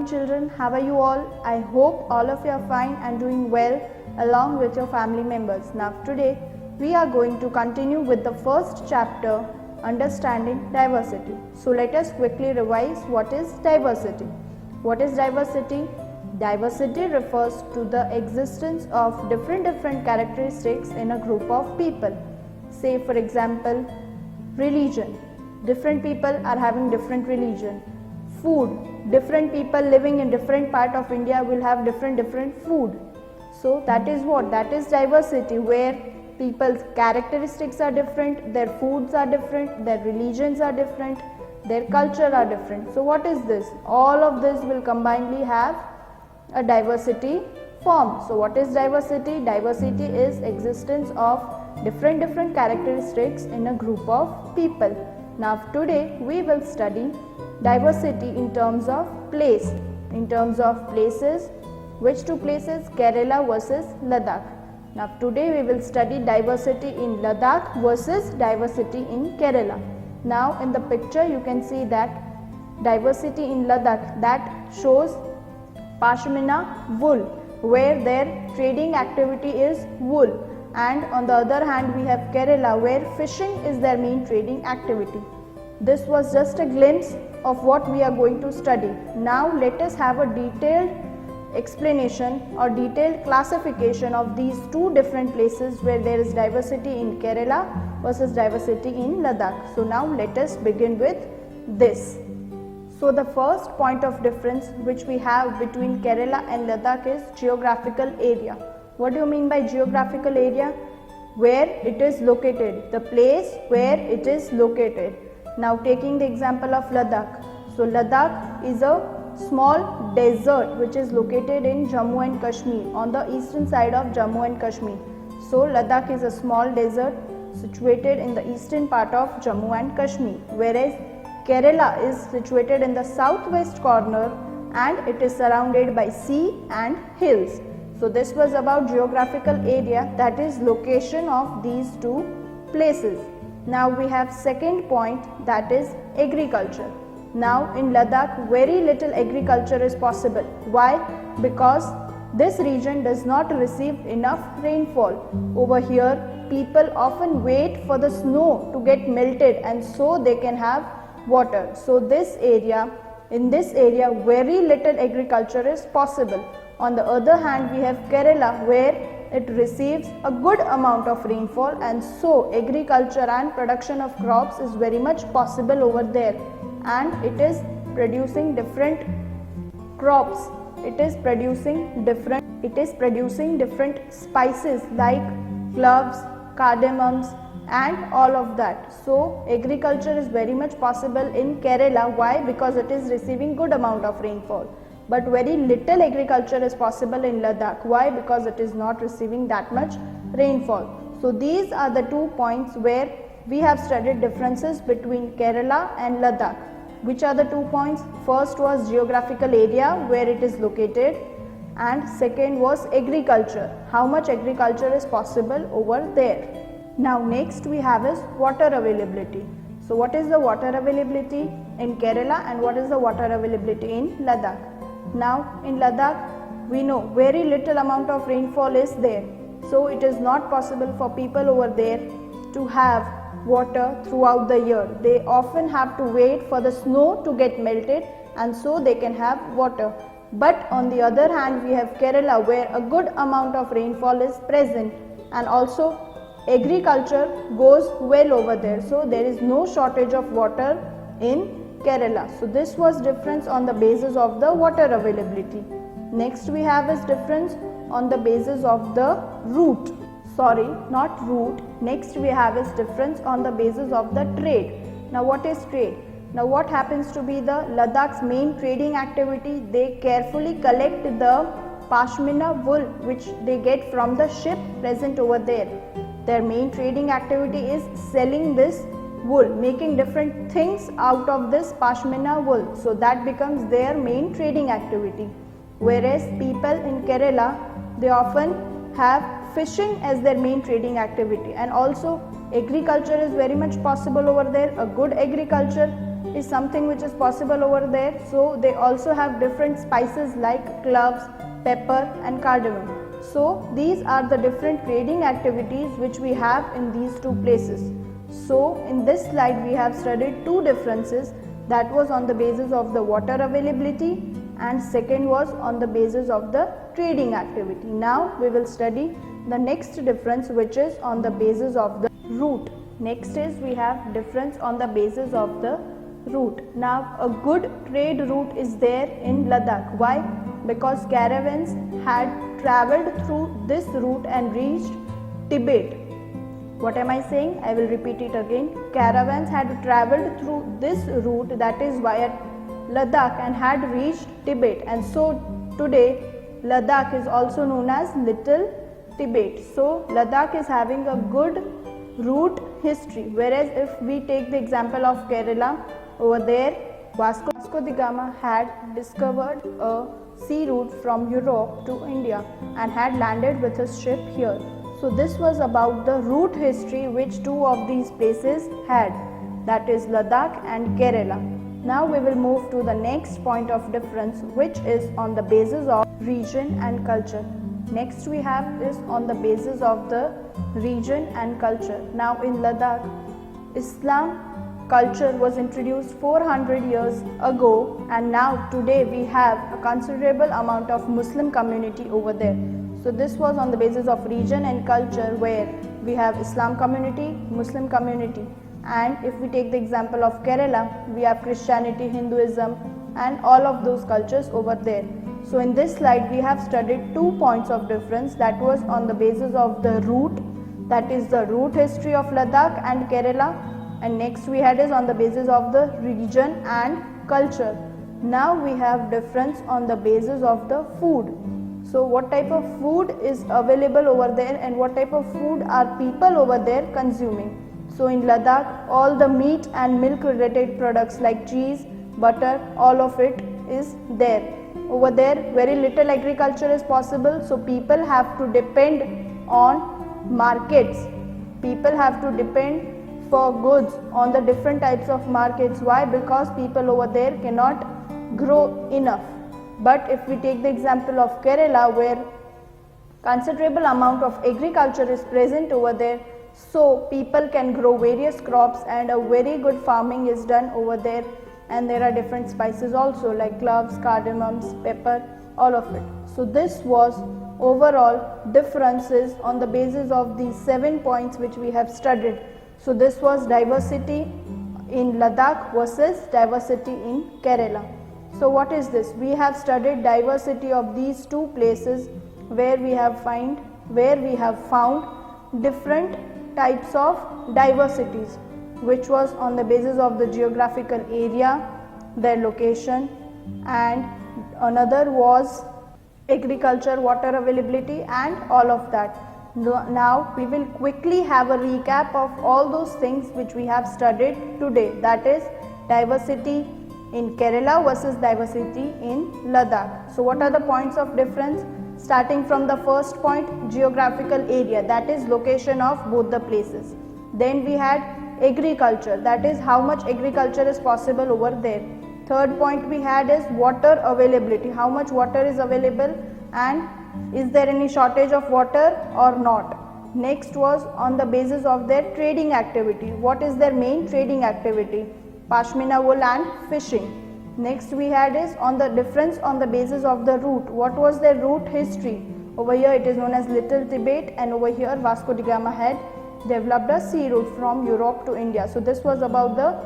morning children, how are you all? I hope all of you are fine and doing well along with your family members. Now today we are going to continue with the first chapter, understanding diversity. So let us quickly revise what is diversity. What is diversity? Diversity refers to the existence of different characteristics in a group of people. Say for example, religion. Different people are having different religion. Food. Different people living in different part of India will have different food. So that is what? That is diversity, where people's characteristics are different, their foods are different, their religions are different, their culture are different. So what is this? All of this will combinedly have a diversity form. So what is diversity? Diversity is existence of different characteristics in a group of people. Now today we will study diversity in terms of place. In terms of places, which two places? Kerala versus Ladakh. Now today we will study diversity in Ladakh versus diversity in Kerala. Now in the picture you can see that diversity in Ladakh, that shows Pashmina wool, where their trading activity is wool, and on the other hand we have Kerala, where fishing is their main trading activity. This was just a glimpse of what we are going to study. Now let us have a detailed explanation or detailed classification of these two different places where there is diversity in Kerala versus diversity in Ladakh. So now let us begin with this. So the first point of difference which we have between Kerala and Ladakh is geographical area. What do you mean by geographical area? Where it is located, the place where it is located. Now taking the example of Ladakh. So Ladakh is a small desert which is located in Jammu and Kashmir, on the eastern side of Jammu and Kashmir. So Ladakh is a small desert situated in the eastern part of Jammu and Kashmir, whereas Kerala is situated in the southwest corner and it is surrounded by sea and hills. So this was about geographical area, that is location of these two places. Now we have second point, that is agriculture. Now in Ladakh very little agriculture is possible. Why? Because this region does not receive enough rainfall. Over here people often wait for the snow to get melted and so they can have water. So in this area very little agriculture is possible. On the other hand we have Kerala, where it receives a good amount of rainfall and so agriculture and production of crops is very much possible over there, and it is producing different crops. It is producing different spices like cloves, cardamoms and all of that. So agriculture is very much possible in Kerala. Why? Because it is receiving good amount of rainfall. But very little agriculture is possible in Ladakh. Why? Because it is not receiving that much rainfall. So these are the 2 points where we have studied differences between Kerala and Ladakh. Which are the 2 points? First was geographical area, where it is located, and second was agriculture. How much agriculture is possible over there? Now next we have is water availability. So what is the water availability in Kerala and what is the water availability in Ladakh? Now in Ladakh we know very little amount of rainfall is there. So it is not possible for people over there to have water throughout the year. They often have to wait for the snow to get melted and so they can have water. But on the other hand we have Kerala, where a good amount of rainfall is present and also agriculture goes well over there. So there is no shortage of water in Kerala. So this was difference on the basis of the water availability. Next we have is difference on the basis of the route. Sorry, not route. Next we have is difference on the basis of the trade. Now what is trade? Now what happens to be the Ladakh's main trading activity? They carefully collect the Pashmina wool which they get from the ship present over there. Their main trading activity is selling this wool, making different things out of this Pashmina wool. So that becomes their main trading activity. Whereas people in Kerala, they often have fishing as their main trading activity, and also agriculture is very much possible over there, a good agriculture, is something which is possible over there. So they also have different spices like cloves, pepper and cardamom. So these are the different trading activities which we have in these two places. So in this slide we have studied two differences, that was on the basis of the water availability and second was on the basis of the trading activity. Now we will study the next difference, which is on the basis of the route. Next is we have difference on the basis of the route. Now a good trade route is there in Ladakh. Why? Because caravans had travelled through this route and reached Tibet. What am I saying? I will repeat it again. Caravans had travelled through this route, that is via Ladakh, and had reached Tibet, and so today Ladakh is also known as Little Tibet. So Ladakh is having a good route history, whereas if we take the example of Kerala, over there Vasco da Gama had discovered a sea route from Europe to India and had landed with his ship here. So this was about the route history which two of these places had, that is Ladakh and Kerala. Now we will move to the next point of difference, which is on the basis of region and culture. Next we have is on the basis of the region and culture. Now in Ladakh, Islam culture was introduced 400 years ago, and now today we have a considerable amount of Muslim community over there. So this was on the basis of region and culture, where we have Islam community, Muslim community, and if we take the example of Kerala, we have Christianity, Hinduism and all of those cultures over there. So in this slide we have studied 2 points of difference, that was on the basis of the route, that is the route history of Ladakh and Kerala, and next we had is on the basis of the region and culture. Now we have difference on the basis of the food. So what type of food is available over there and what type of food are people over there consuming. So in Ladakh, all the meat and milk related products like cheese, butter, all of it is there. Over there very little agriculture is possible, so people have to depend on markets. People have to depend for goods on the different types of markets. Why? Because people over there cannot grow enough. But if we take the example of Kerala, where considerable amount of agriculture is present over there, so people can grow various crops and a very good farming is done over there, and there are different spices also like cloves, cardamoms, pepper, all of it. So this was overall differences on the basis of these 7 points which we have studied. So this was diversity in Ladakh versus diversity in Kerala. So what is this? We have studied diversity of these two places where we have found different types of diversities, which was on the basis of the geographical area, their location, and another was agriculture, water availability and all of that. Now we will quickly have a recap of all those things which we have studied today, that is diversity in Kerala versus diversity in Ladakh. So what are the points of difference? Starting from the first point, geographical area, that is location of both the places. Then we had agriculture, that is how much agriculture is possible over there. Third point we had is water availability, how much water is available and is there any shortage of water or not. Next was on the basis of their trading activity, what is their main trading activity? Pashmina wool and fishing. Next we had is on the difference on the basis of the route, what was their route history. Over here it is known as Little Tibet, and over here Vasco da Gama had developed a sea route from Europe to India. So this was about the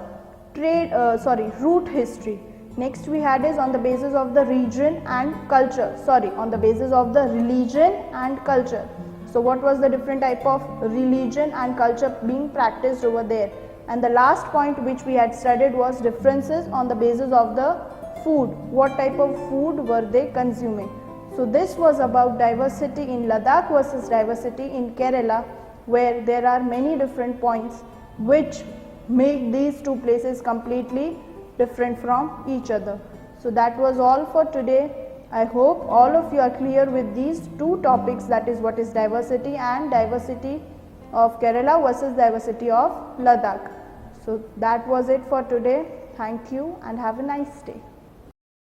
route history. Next we had is on the basis of the region and culture, on the basis of the religion and culture. So what was the different type of religion and culture being practiced over there. And the last point which we had studied was differences on the basis of the food, what type of food were they consuming. So this was about diversity in Ladakh versus diversity in Kerala, where there are many different points which make these two places completely different from each other. So that was all for today. I hope all of you are clear with these two topics, that is what is diversity and diversity of Kerala versus diversity of Ladakh. So that was it for today. Thank you and have a nice day.